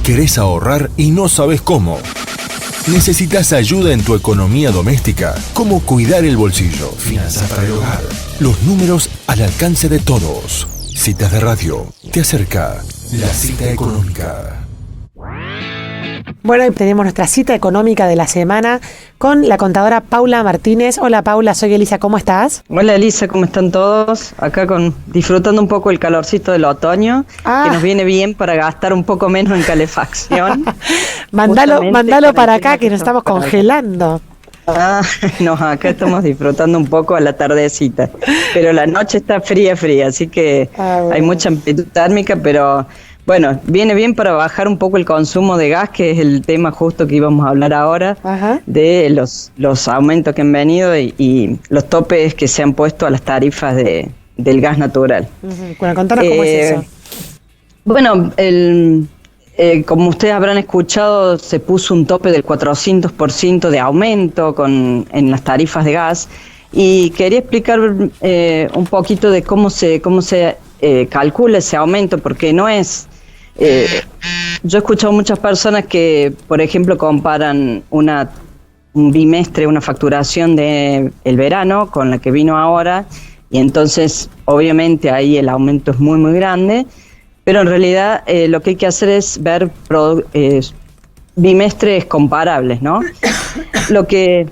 ¿Querés ahorrar y no sabes cómo? ¿Necesitas ayuda en tu economía doméstica? ¿Cómo cuidar el bolsillo? Finanzas para el hogar. Los números al alcance de todos. Citas de Radio te acerca la cita económica. Bueno, hoy tenemos nuestra cita económica de la semana con la contadora Paula Martínez. Hola Paula, soy Elisa, ¿cómo estás? Hola Elisa, ¿cómo están todos? Acá disfrutando un poco el calorcito del otoño, que nos viene bien para gastar un poco menos en calefacción. Mándalo para acá, que nos estamos congelando. No, acá estamos disfrutando un poco a la tardecita, pero la noche está fría, así que bueno, hay mucha amplitud térmica, pero bueno, viene bien para bajar un poco el consumo de gas, que es el tema justo que íbamos a hablar ahora. Ajá. De los aumentos que han venido y los topes que se han puesto a las tarifas del gas natural. Bueno, contanos cómo es eso. Bueno, como ustedes habrán escuchado, se puso un tope del 400% de aumento en las tarifas de gas, y quería explicar un poquito de cómo se calcula ese aumento, porque no es... yo he escuchado muchas personas que, por ejemplo, comparan un bimestre, una facturación del verano con la que vino ahora, y entonces obviamente ahí el aumento es muy grande, pero en realidad lo que hay que hacer es ver bimestres comparables, ¿no? Lo que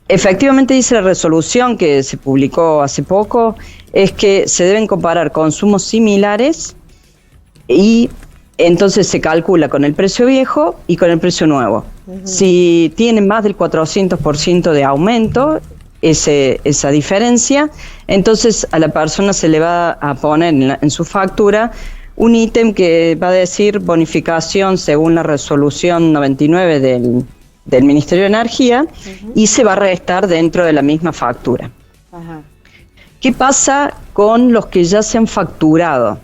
efectivamente dice la resolución que se publicó hace poco es que se deben comparar consumos similares, y entonces se calcula con el precio viejo y con el precio nuevo. Uh-huh. Si tienen más del 400% de aumento, esa diferencia, entonces a la persona se le va a poner en su factura un ítem que va a decir bonificación según la resolución 99 del Ministerio de Energía, uh-huh, y se va a restar dentro de la misma factura. Uh-huh. ¿Qué pasa con los que ya se han facturado?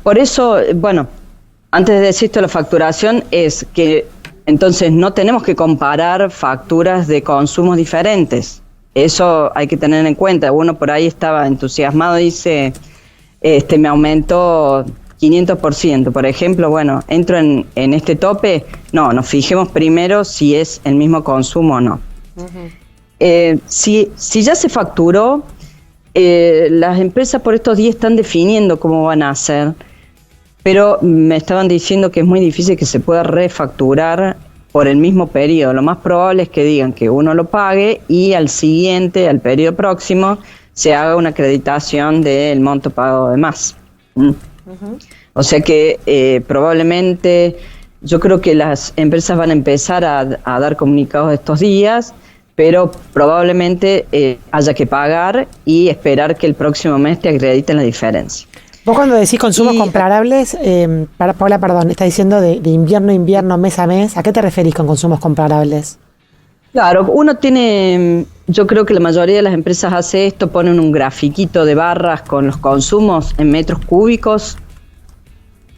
Por eso, bueno, antes de decir esto, la facturación es que entonces no tenemos que comparar facturas de consumos diferentes. Eso hay que tener en cuenta. Uno por ahí estaba entusiasmado, dice, me aumentó 500%, por ejemplo. Bueno, entro en este tope. No, nos fijemos primero si es el mismo consumo o no. Uh-huh. Si ya se facturó, las empresas por estos días están definiendo cómo van a hacer, pero me estaban diciendo que es muy difícil que se pueda refacturar por el mismo periodo. Lo más probable es que digan que uno lo pague y al periodo próximo, se haga una acreditación del monto pagado de más. Uh-huh. O sea que probablemente yo creo que las empresas van a empezar a dar comunicados estos días, pero probablemente haya que pagar y esperar que el próximo mes te acrediten la diferencia. Vos cuando decís consumos comparables, Paula, perdón, está diciendo de invierno a invierno, mes a mes, ¿a qué te referís con consumos comparables? Claro, yo creo que la mayoría de las empresas hace esto, ponen un grafiquito de barras con los consumos en metros cúbicos,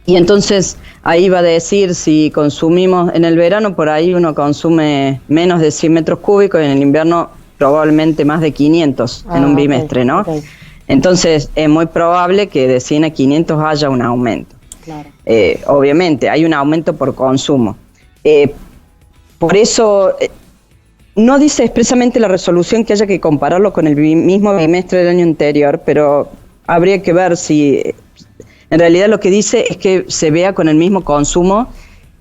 y entonces ahí va a decir si consumimos en el verano, por ahí uno consume menos de 100 metros cúbicos, y en el invierno probablemente más de 500 en un bimestre, ¿no? Okay. Entonces es muy probable que de 100 a 500 haya un aumento. Claro. Obviamente hay un aumento por consumo. Por eso no dice expresamente la resolución que haya que compararlo con el mismo bimestre del año anterior, pero habría que ver si... En realidad lo que dice es que se vea con el mismo consumo,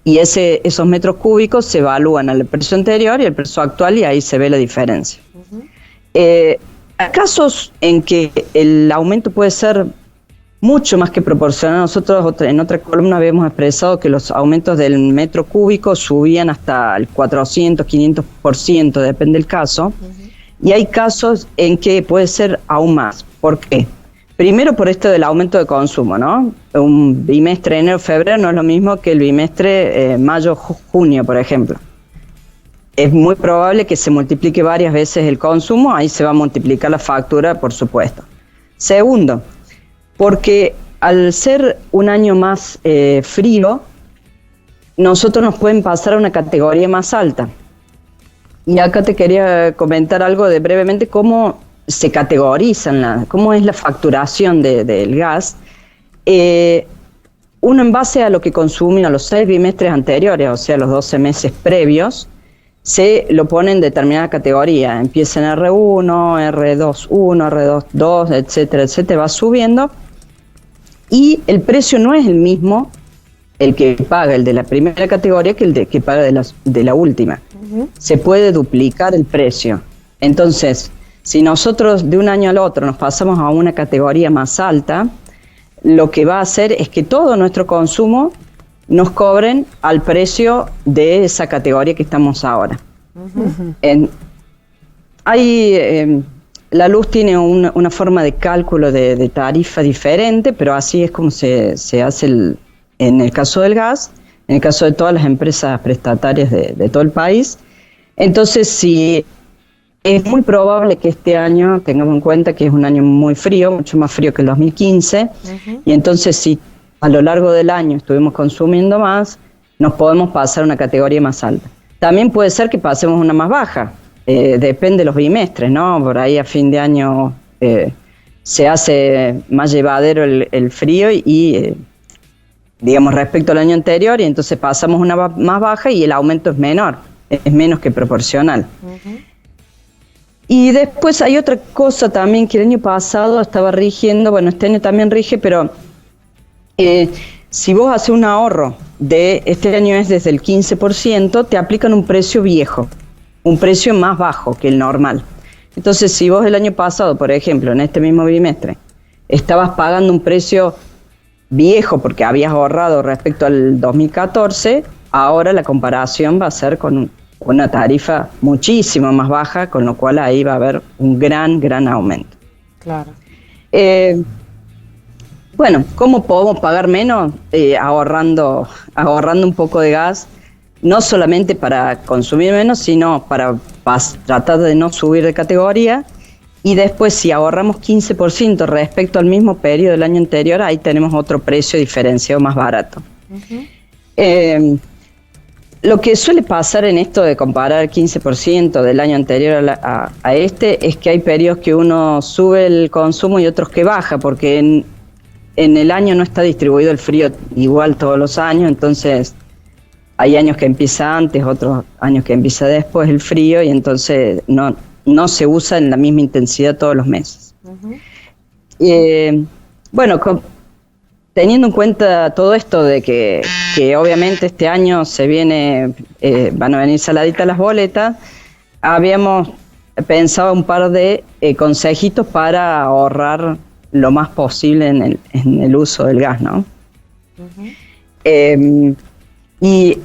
y esos metros cúbicos se evalúan al precio anterior y al precio actual, y ahí se ve la diferencia. Uh-huh. Hay casos en que el aumento puede ser mucho más que proporcional. Nosotros en otra columna habíamos expresado que los aumentos del metro cúbico subían hasta el 400, 500%, depende del caso. Uh-huh. Y hay casos en que puede ser aún más. ¿Por qué? Primero por esto del aumento de consumo, ¿no? Un bimestre enero-febrero no es lo mismo que el bimestre mayo-junio, por ejemplo. Es muy probable que se multiplique varias veces el consumo, ahí se va a multiplicar la factura, por supuesto. Segundo, porque al ser un año más frío, nosotros nos pueden pasar a una categoría más alta. Y acá te quería comentar algo de brevemente cómo se categorizan, cómo es la facturación del gas. uno en base a lo que consumió los 6 bimestres anteriores, o sea, los 12 meses previos, se lo pone en determinada categoría. Empieza en R1, R2.1, R2.2, etcétera, etcétera, va subiendo. Y el precio no es el mismo el que paga el de la primera categoría que el que paga de la última. Se puede duplicar el precio. Entonces, si nosotros de un año al otro nos pasamos a una categoría más alta, lo que va a hacer es que todo nuestro consumo nos cobren al precio de esa categoría que estamos ahora. La luz tiene una forma de cálculo de tarifa diferente, pero así es como se hace en el caso del gas, en el caso de todas las empresas prestatarias de todo el país. Entonces, si es muy probable que este año, tengamos en cuenta que es un año muy frío, mucho más frío que el 2015, y entonces si a lo largo del año estuvimos consumiendo más, nos podemos pasar a una categoría más alta. También puede ser que pasemos una más baja, depende de los bimestres, ¿no? Por ahí a fin de año se hace más llevadero el frío y digamos, respecto al año anterior, y entonces pasamos una más baja y el aumento es menor, es menos que proporcional. Y después hay otra cosa también que el año pasado estaba rigiendo, bueno, este año también rige, pero si vos haces un ahorro de este año es desde el 15%, te aplican un precio viejo, un precio más bajo que el normal. Entonces, si vos el año pasado, por ejemplo, en este mismo bimestre, estabas pagando un precio viejo porque habías ahorrado respecto al 2014, ahora la comparación va a ser con una tarifa muchísimo más baja, con lo cual ahí va a haber un gran aumento. Claro. Bueno, ¿cómo podemos pagar menos? Ahorrando un poco de gas, no solamente para consumir menos, sino para tratar de no subir de categoría. Y después, si ahorramos 15% respecto al mismo periodo del año anterior, ahí tenemos otro precio diferenciado más barato. Lo que suele pasar en esto de comparar el 15% del año anterior a este es que hay periodos que uno sube el consumo y otros que baja, porque en el año no está distribuido el frío igual todos los años, entonces hay años que empieza antes, otros años que empieza después el frío, y entonces no se usa en la misma intensidad todos los meses. Bueno, teniendo en cuenta todo esto de que obviamente este año van a venir saladitas las boletas, habíamos pensado un par de consejitos para ahorrar lo más posible en el uso del gas, ¿no? Y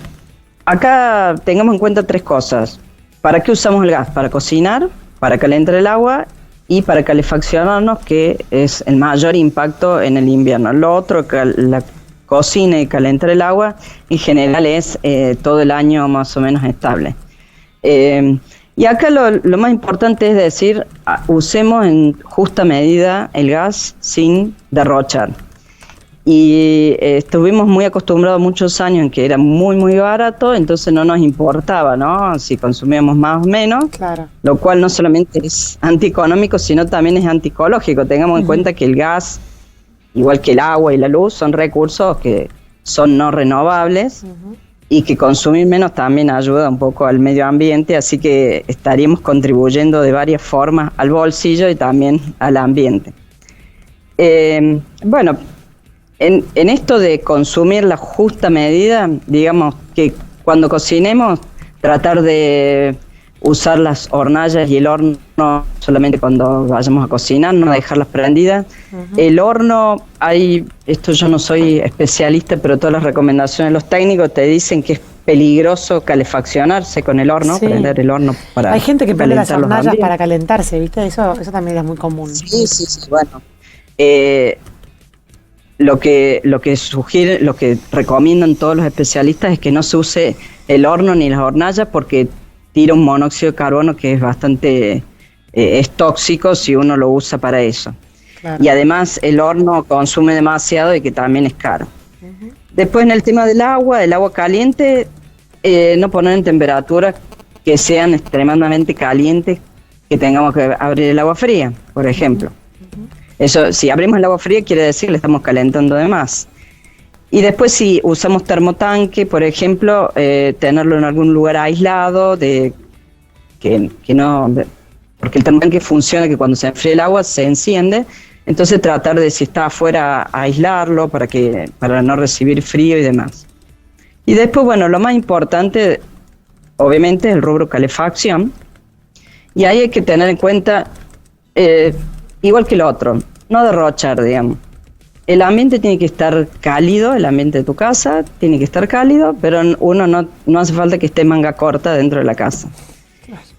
acá tengamos en cuenta 3 cosas. ¿Para qué usamos el gas? Para cocinar, para calentar el agua y para calefaccionarnos, que es el mayor impacto en el invierno. Lo otro, la cocina y calentar el agua, en general es todo el año más o menos estable. Y acá lo más importante es decir, usemos en justa medida el gas sin derrochar. Y estuvimos muy acostumbrados muchos años en que era muy barato, entonces no nos importaba, ¿no? Si consumíamos más o menos, claro. Lo cual no solamente es antieconómico, sino también es anticológico. Tengamos en cuenta que el gas, igual que el agua y la luz, son recursos que son no renovables y que consumir menos también ayuda un poco al medio ambiente, así que estaríamos contribuyendo de varias formas al bolsillo y también al ambiente. Bueno, en esto de consumir la justa medida, digamos que cuando cocinemos, tratar de usar las hornallas y el horno solamente cuando vayamos a cocinar, no dejarlas prendidas. El horno, esto yo no soy especialista, pero todas las recomendaciones de los técnicos te dicen que es peligroso calefaccionarse con el horno, prender el horno para... Hay gente que prende las hornallas para calentarse, ¿viste? Eso también es muy común. Sí, bueno. Lo que sugieren, lo que recomiendan todos los especialistas es que no se use el horno ni las hornallas porque tira un monóxido de carbono que es bastante es tóxico si uno lo usa para eso. Claro. Y además el horno consume demasiado y que también es caro. Después en el tema del agua caliente, no poner en temperaturas que sean extremadamente calientes, que tengamos que abrir el agua fría, por ejemplo. Eso, si abrimos el agua fría quiere decir que le estamos calentando de más. Y después si usamos termotanque, por ejemplo, tenerlo en algún lugar aislado, que no, porque el termotanque funciona que cuando se enfría el agua se enciende, entonces tratar de, si está afuera, aislarlo para no recibir frío y demás. Y después, bueno, lo más importante, obviamente, es el rubro calefacción, y ahí hay que tener en cuenta, igual que el otro, no derrochar, digamos. El ambiente tiene que estar cálido, el ambiente de tu casa tiene que estar cálido, pero uno no hace falta que esté manga corta dentro de la casa.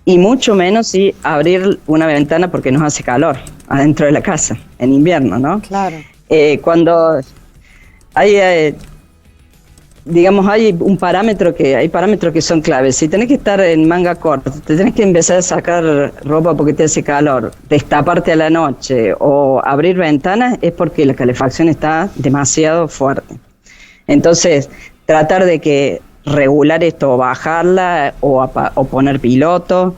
Y mucho menos si abrir una ventana porque nos hace calor adentro de la casa, en invierno, ¿no? Claro. Cuando hay, digamos, hay parámetros que son claves. Si tenés que estar en manga corta, te tenés que empezar a sacar ropa porque te hace calor, destaparte a la noche o abrir ventanas, es porque la calefacción está demasiado fuerte. Entonces, tratar de que regular esto, o bajarla o poner piloto.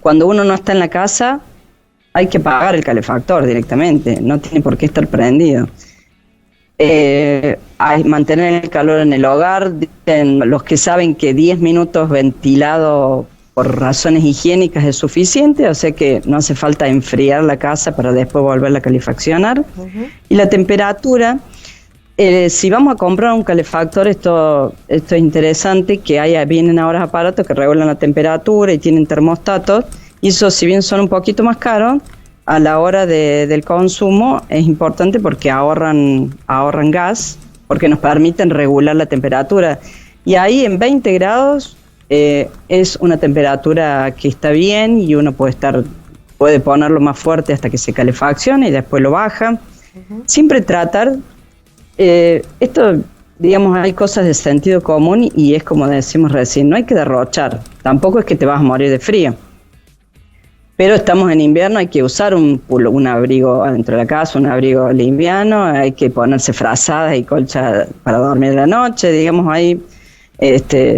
Cuando uno no está en la casa, hay que apagar el calefactor directamente, no tiene por qué estar prendido. Mantener el calor en el hogar, dicen los que saben que 10 minutos ventilado por razones higiénicas es suficiente, o sea que no hace falta enfriar la casa para después volverla a calefaccionar. Y la temperatura, si vamos a comprar un calefactor, esto es interesante, que vienen ahora aparatos que regulan la temperatura y tienen termostatos, y eso, si bien son un poquito más caros, a la hora del consumo es importante porque ahorran gas, porque nos permiten regular la temperatura. Y ahí en 20 grados es una temperatura que está bien y uno puede ponerlo más fuerte hasta que se calefaccione y después lo baja. Siempre tratar, esto, digamos, hay cosas de sentido común y es como decimos recién, no hay que derrochar, tampoco es que te vas a morir de frío. Pero estamos en invierno, hay que usar un abrigo adentro de la casa, un abrigo liviano, hay que ponerse frazadas y colchas para dormir la noche, digamos, ahí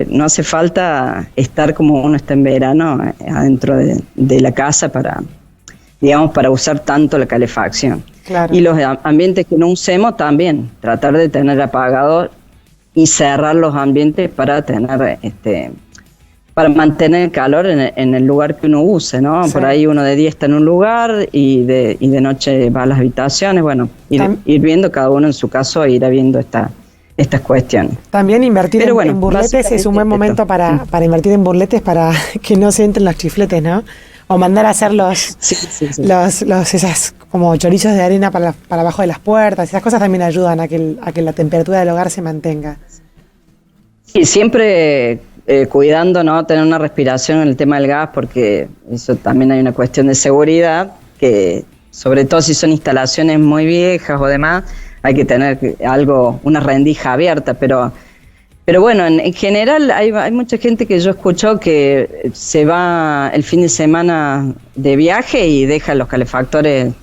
no hace falta estar como uno está en verano adentro de la casa para usar tanto la calefacción. Claro. Y los ambientes que no usemos también, tratar de tener apagados y cerrar los ambientes para tener para mantener el calor en el lugar que uno use, ¿no? Sí. Por ahí uno de día está en un lugar y de noche va a las habitaciones. Bueno, ir viendo cada uno en su caso e ir viendo estas cuestiones. También invertir en burletes es un buen momento para invertir en burletes para que no se entren los chifletes, ¿no? O mandar a hacer esas como chorizos de arena para abajo de las puertas. Esas cosas también ayudan a que la temperatura del hogar se mantenga. Sí, siempre cuidando, ¿no? Tener una respiración en el tema del gas, porque eso también hay una cuestión de seguridad, que sobre todo si son instalaciones muy viejas o demás, hay que tener una rendija abierta, pero bueno, en general hay mucha gente que yo escucho que se va el fin de semana de viaje y deja los calefactores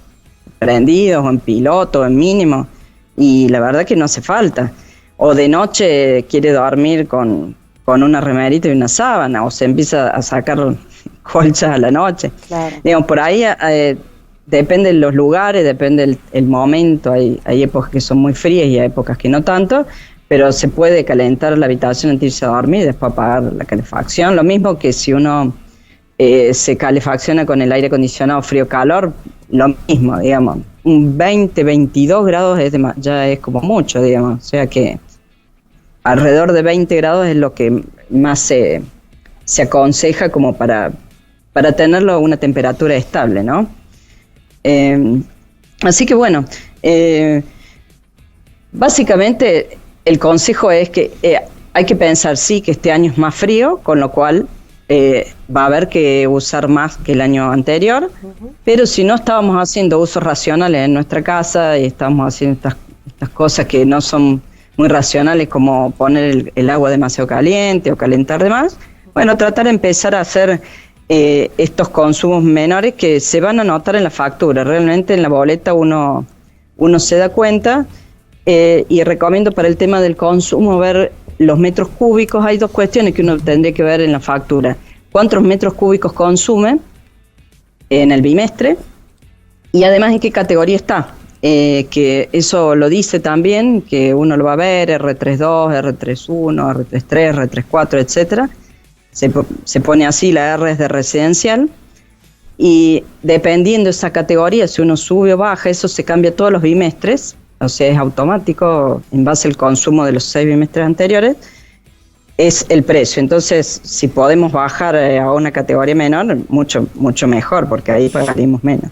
prendidos o en piloto, en mínimo, y la verdad que no hace falta. O de noche quiere dormir con una remerita y una sábana, o se empieza a sacar colchas a la noche. Claro. Digamos, por ahí depende de los lugares, depende el momento, hay épocas que son muy frías y hay épocas que no tanto, pero se puede calentar la habitación antes de irse a dormir y después apagar la calefacción. Lo mismo que si uno se calefacciona con el aire acondicionado frío-calor, lo mismo, digamos. Un 20, 22 grados ya es como mucho, digamos, o sea que alrededor de 20 grados es lo que más se aconseja como para tenerlo a una temperatura estable, ¿no? Así que bueno, básicamente el consejo es que hay que pensar, sí, que este año es más frío, con lo cual va a haber que usar más que el año anterior, pero si no estábamos haciendo usos racionales en nuestra casa y estamos haciendo estas cosas que no son muy racionales, como poner el agua demasiado caliente o calentar de más, bueno, tratar de empezar a hacer estos consumos menores que se van a notar en la factura. Realmente en la boleta uno se da cuenta, y recomiendo para el tema del consumo ver los metros cúbicos. Hay dos cuestiones que uno tendría que ver en la factura: cuántos metros cúbicos consume en el bimestre y además en qué categoría está. que eso lo dice también, que uno lo va a ver, R32, R31, R33, R34, etcétera. Se pone así, la R es de residencial, y dependiendo de esa categoría, si uno sube o baja, eso se cambia todos los bimestres, o sea, es automático en base al consumo de los 6 bimestres anteriores, es el precio. Entonces, si podemos bajar a una categoría menor, mucho, mucho mejor, porque ahí pagaríamos menos.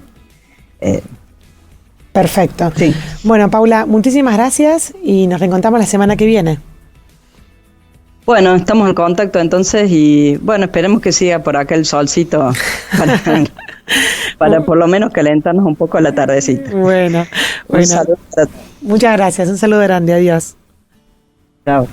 Perfecto. Sí. Bueno, Paula, muchísimas gracias y nos reencontramos la semana que viene. Bueno, estamos en contacto entonces y bueno, esperemos que siga por acá el solcito para por lo menos calentarnos un poco a la tardecita. Bueno. Un saludo. Muchas gracias, un saludo grande, adiós. Chao.